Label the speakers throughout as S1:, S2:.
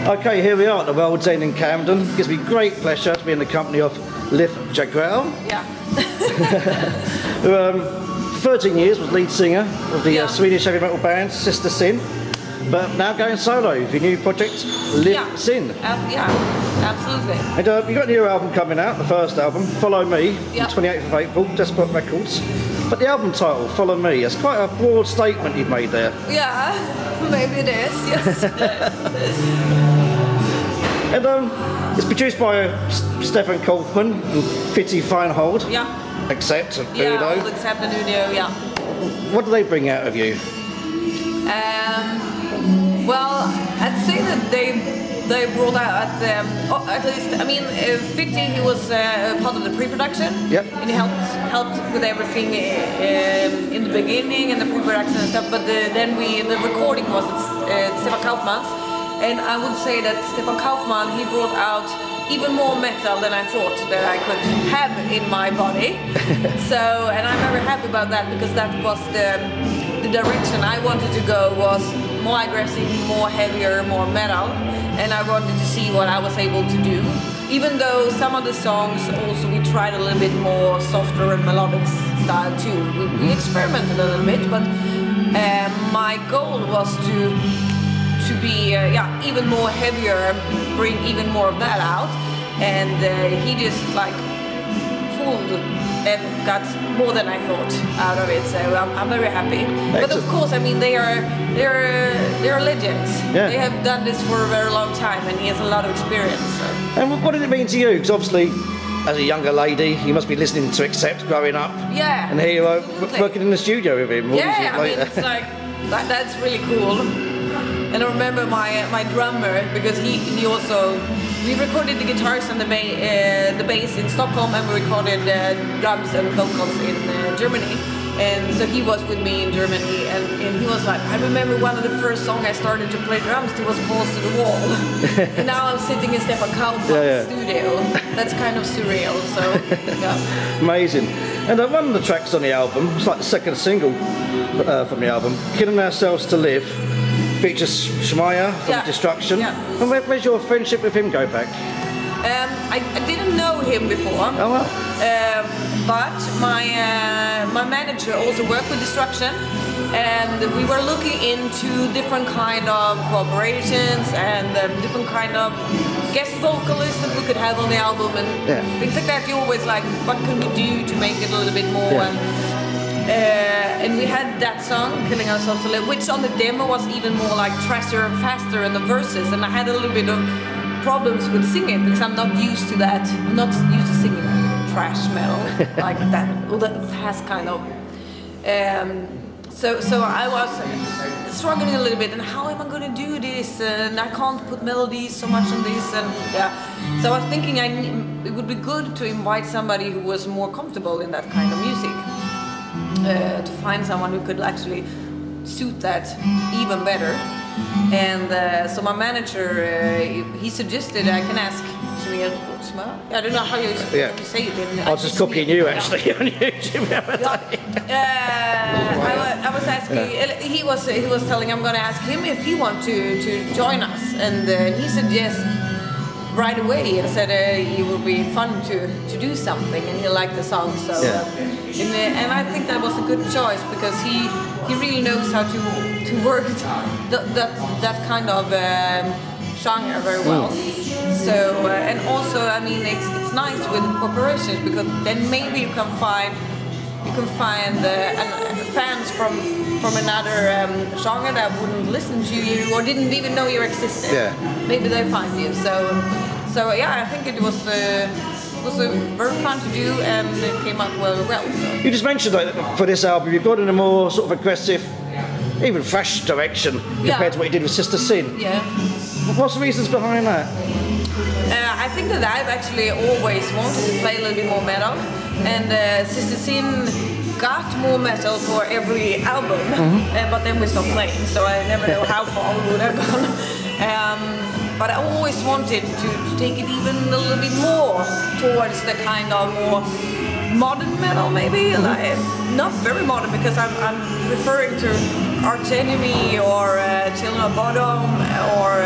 S1: Okay, here we are at the World's End in Camden. It gives me great pleasure to be in the company of LIV.
S2: Yeah.
S1: Who 13 years was lead singer of the Swedish heavy metal band Sister Sin, but now going solo with your new project LIV Sin.
S2: Yeah, absolutely.
S1: And you've got a new album coming out, the first album, Follow Me,
S2: yep.
S1: the 28th of April, Desperate Records. But the album title, Follow Me, it's quite a broad statement you've made there.
S2: Yeah, maybe it is, yes.
S1: And it's produced by Stefan Kaufmann and Fitty Wienhold.
S2: Yeah.
S1: ACCEPT and
S2: U.D.O.
S1: U.D.O.
S2: ACCEPT and U.D.O, yeah.
S1: What do they bring out of you?
S2: Well, I'd say that they brought out, at least, I mean, Fitty, he was part of the pre-production.
S1: Yep.
S2: And he helped with everything in the beginning and the pre-production and stuff, but then the recording was Stefan Kaufmann's. And I would say that Stefan Kaufmann, he brought out even more metal than I thought that I could have in my body. So, and I'm very happy about that, because that was the direction I wanted to go, was more aggressive, more heavier, more metal. And I wanted to see what I was able to do. Even though some of the songs also we tried a little bit more softer and melodic style too. We experimented a little bit, but my goal was to be even more heavier, bring even more of that out, and he just like pulled and got more than I thought out of it. So I'm very happy. Excellent. But of course, I mean they are legends. Yeah. They have done this for a very long time, and he has a lot of experience. So.
S1: And what did it mean to you? Because obviously, as a younger lady, you must be listening to ACCEPT growing up.
S2: Yeah.
S1: And here you are working in the studio with him.
S2: Yeah, I mean it's like that's really cool. And I remember my drummer, because we recorded the guitars and the bass in Stockholm, and we recorded drums and vocals in Germany. And so he was with me in Germany, and he was like, I remember one of the first songs I started to play drums to was Balls to the Wall. And now I'm sitting in Stefan Kaufmann's studio. That's kind of surreal, so yeah.
S1: Amazing. And one of the tracks on the album, it's like the second single from the album, Killing Ourselves to Live, features Shmaya from Destruction. Yeah. And where's your friendship with him go back?
S2: I didn't know him before.
S1: Oh well.
S2: But my manager also worked with Destruction, and we were looking into different kind of cooperations and different kind of guest vocalists that we could have on the album and things like that. You always like, what can we do to make it a little bit more? And we had that song, Killing Ourselves to Live, which on the demo was even more like trashier and faster in the verses, and I had a little bit of problems with singing because I'm not used to that. I'm not used to singing thrash metal like that, or that fast kind of. So I was struggling a little bit, and how am I going to do this? And I can't put melodies so much on this, and so I was thinking it would be good to invite somebody who was more comfortable in that kind of music. To find someone who could actually suit that even better. And so my manager, he suggested I can ask Shmaya. I don't know how you say it.
S1: I was just copying you actually on YouTube.
S2: I was asking. He was telling I'm going to ask him if he wants to join us, and he suggested right away and said it would be fun to do something, and he liked the song. So and I think that was a good choice, because he really knows how to work that kind of genre very well. So and also, I mean, it's nice with corporations, because then maybe you can find fans from another genre that wouldn't listen to you or didn't even know you existed. Yeah. Maybe they find you. So yeah, I think it was very fun to do, and it came out well. So.
S1: You just mentioned that for this album you've gone in a more sort of aggressive, even thrash direction compared to what you did with Sister Sin.
S2: Yeah.
S1: What's the reasons behind that?
S2: I think that I've actually always wanted to play a little bit more metal, and Sister Sin got more metal for every album, but then we stopped playing, so I never know how far we would have gone. But I always wanted to take it even a little bit more towards the kind of more modern metal, maybe. Like, not very modern, because I'm referring to Arch Enemy or Children of Bodom or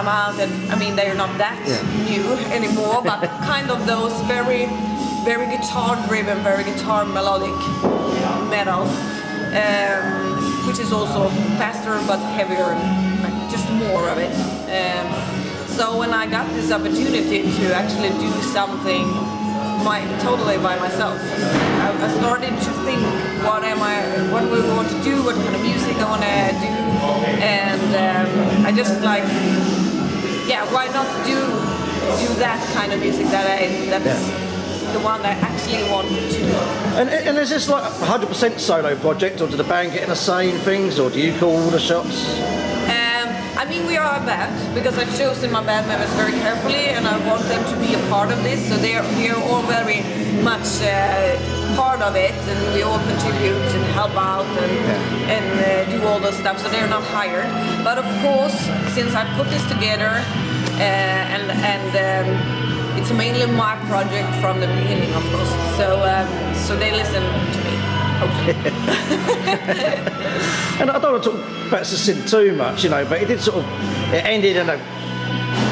S2: Come Out, and I mean they're not that new anymore, but kind of those very, very guitar-driven, very guitar melodic metal, which is also faster but heavier, like just more of it. So when I got this opportunity to actually do something totally by myself, I started to think, what do I want to do, what kind of music I want to do, and I just like, why not do that kind of music that's the one that I actually want to do.
S1: And is this like a 100% solo project, or do the band get in the same things, or do you call all the shots?
S2: I mean, we are a band because I've chosen my band members very carefully, and I want them to be a part of this. So we are all very much part of it, and we all contribute and help out and do all those stuff. So they're not hired. But of course, since I put this together, it's mainly my project from the beginning, of course. So they listen to me.
S1: And I don't want to talk about Sin too much, but it did it ended in a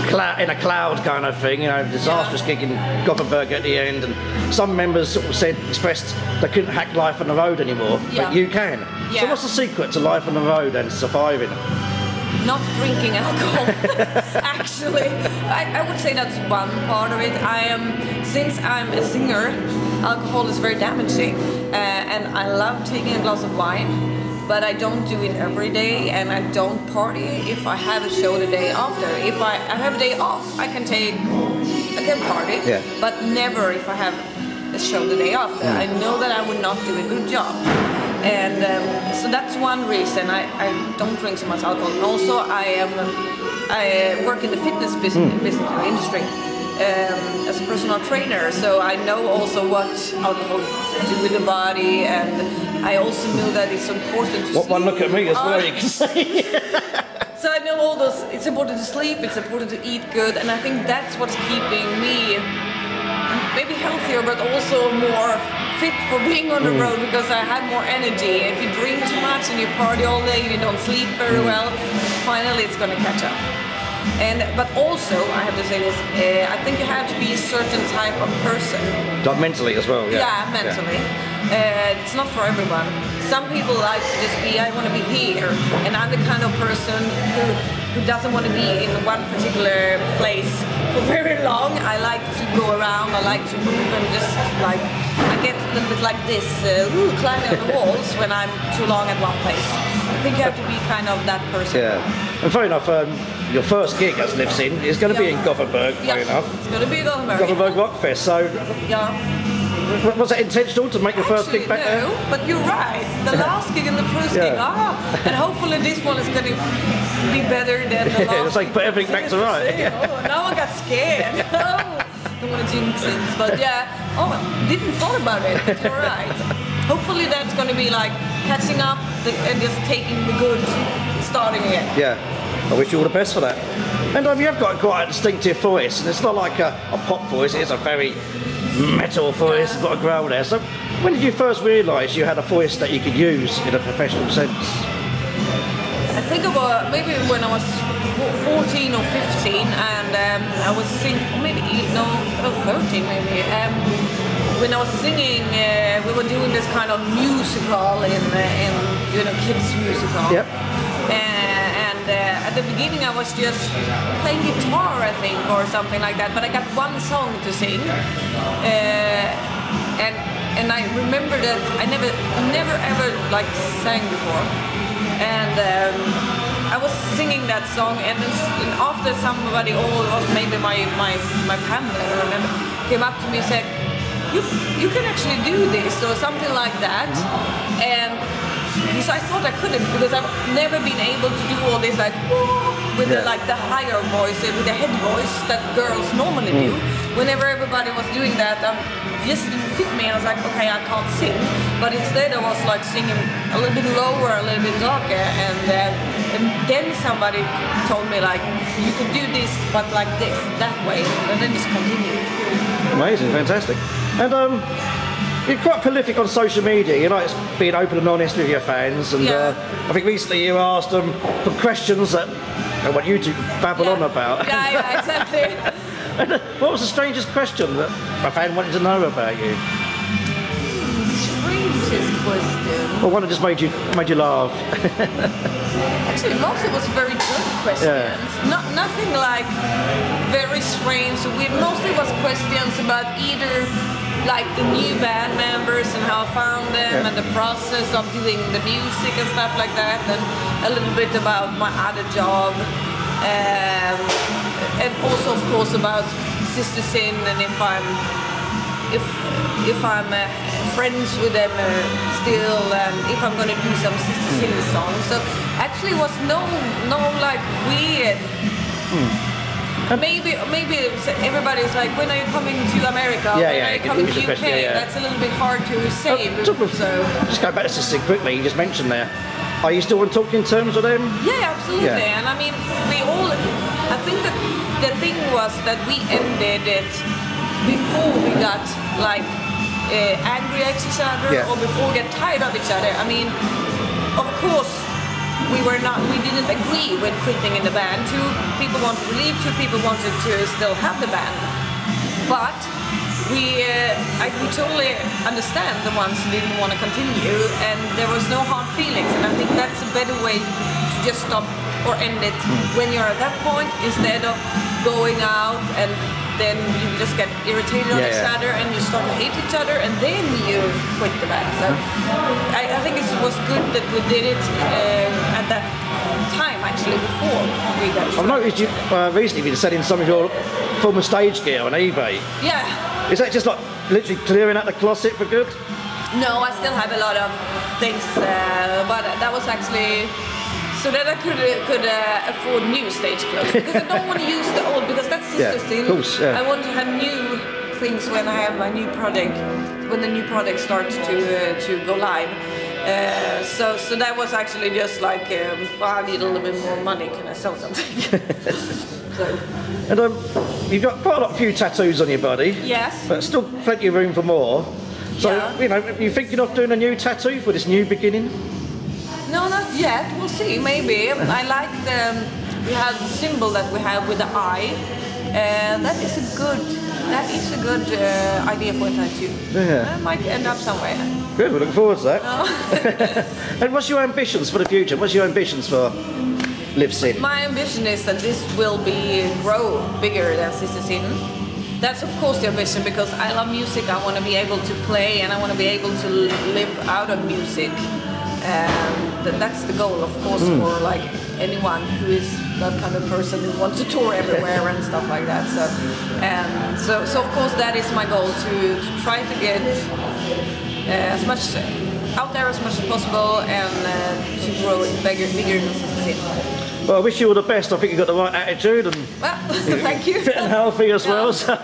S1: cloud kind of thing, disastrous gig in Gothenburg at the end, and some members expressed they couldn't hack life on the road anymore, but you can. So what's the secret to life on the road and surviving?
S2: Not drinking alcohol. Actually, I would say that's one part of it. Since I'm a singer, alcohol is very damaging, and I love taking a glass of wine, but I don't do it every day, and I don't party if I have a show the day after. If I have a day off, I can party, but never if I have a show the day after. I know that I would not do a good job. And so that's one reason I don't drink so much alcohol. And also I work in the fitness business industry as a personal trainer, so I know also what alcohol do with the body, and I also know that it's important to sleep.
S1: One look at me as well, you can see.
S2: So I know all those, it's important to sleep, it's important to eat good, and I think that's what's keeping me maybe healthier, but also more fit for being on the road, because I have more energy. If you drink too much and you party all day and you don't sleep very well, finally it's going to catch up. But also, I have to say this, I think you have to be a certain type of person.
S1: Mentally as well,
S2: Yeah, mentally. It's not for everyone. Some people like to just be, I want to be here, and I'm the kind of person who doesn't want to be in one particular place for very long. I like to go around, I like to move, and just like, I get a little bit like this, climbing on the walls when I'm too long at one place. I think you have to be kind of that person.
S1: Yeah, and fair enough, your first gig as LIV Sin is going to be in Gothenburg, fair enough.
S2: It's going to be
S1: Gothenburg Rockfest, so... Was it intentional to make your first gig back there?
S2: No, but you're right. The last gig and the first gig, and hopefully this one is going to be better than the last.
S1: It's like put everything back to right.
S2: Now I got scared. Don't want to jinx it, but didn't thought about it. But you're right. Hopefully that's going to be like catching up and just taking the good, starting again.
S1: Yeah, I wish you all the best for that. And you have got quite a distinctive voice, and it's not like a pop voice, it is a very metal voice, it's got a growl there. So when did you first realise you had a voice that you could use in a professional sense?
S2: I think about maybe when I was 14 or 15, and I was singing, maybe 13 maybe. When I was singing, we were doing this kind of musical in kids musical. Yep. At the beginning I was just playing guitar, I think, or something like that, but I got one song to sing, and I remember that I never ever like sang before, and I was singing that song, and after somebody, maybe my family, I remember, came up to me and said, you can actually do this, or something like that, and so I thought I couldn't, because I've never been able to do all this like with the higher voice, with the head voice that girls normally do. Whenever everybody was doing that, just didn't fit me, and I was like, okay, I can't sing. But instead I was like singing a little bit lower, a little bit darker, and then somebody told me like, you could do this, but like this, that way, and then just continued.
S1: Amazing, fantastic. And you're quite prolific on social media, you like being open and honest with your fans, and I think recently you asked them for questions that I want you to babble on about.
S2: Yeah, exactly.
S1: What was the strangest question that a fan wanted to know about you?
S2: Strangest question?
S1: Or one that just made you laugh?
S2: Actually, mostly was very good questions. Nothing like very strange. Mostly was questions about either like the new band members and how I found them and the process of doing the music and stuff like that, and a little bit about my other job, and also of course about Sister Sin and if I'm friends with them still, and if I'm gonna do some Sister Sin songs. So actually was no like weird. Maybe everybody's like, when are you coming to America? When are you coming to UK? That's a little bit hard to say.
S1: Just go back to Sister quickly. You just mentioned there. Are you still on talking terms with them?
S2: Yeah, absolutely. Yeah. And I mean, I think that the thing was that we ended it before we got like angry at each other or before we get tired of each other. I mean, of course, we didn't agree with quitting in the band. Two people wanted to leave, two people wanted to still have the band. But we totally understand the ones who didn't want to continue, and there was no hard feelings. And I think that's a better way to just stop or end it when you're at that point, instead of going out and then you just get irritated on each other and you start to hate each other and then you quit the band. So I think it was good that we did it at that time, actually, before we got started.
S1: I've noticed you recently been selling some of your former stage gear on eBay.
S2: Yeah.
S1: Is that just like literally clearing out the closet for good?
S2: No, I still have a lot of things, but that was actually so that I could afford new stage clothes, because I don't want to use the old, because that's Sister Sin.
S1: Of course, I
S2: want to have new things when I have my new project, when the new project starts to go live. So that was actually just like, I need a little bit more money, can I sell something?
S1: And you've got quite a few tattoos on your body.
S2: Yes.
S1: But still plenty of room for more. So, you know, are you thinking of doing a new tattoo for this new beginning?
S2: No, not yet. We'll see, maybe. I like we have the symbol that we have with the eye. That is a good idea for a tattoo.
S1: Yeah.
S2: It might end up somewhere.
S1: Good, we're looking forward to that. And what's your ambitions for the future? What's your ambitions for LIV Sin?
S2: My ambition is that this will grow bigger than Sister Sin. That's of course the ambition, because I love music. I want to be able to play and I want to be able to live out of music. That's the goal, of course, for like anyone who is that kind of person who wants to tour everywhere and stuff like that. So of course that is my goal, to try to get as much out there as much as possible, and to grow it bigger than Sister Sin.
S1: Well, I wish you all the best. I think you've got the right attitude, and
S2: thank you.
S1: Fit and healthy as well. So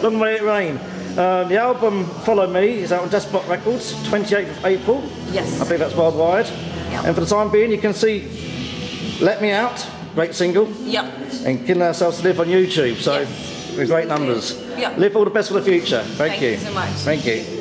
S1: long may it rain. The album Follow Me is out on Despot Records, 28th of April.
S2: Yes.
S1: I think that's worldwide.
S2: Yep.
S1: And for the time being, you can see Let Me Out, great single.
S2: Yep.
S1: And Killing Ourselves to Live on YouTube. So
S2: yes.
S1: with great numbers.
S2: Yep.
S1: Live all the best for the future. Thank you.
S2: Thank you so much.
S1: Thank you.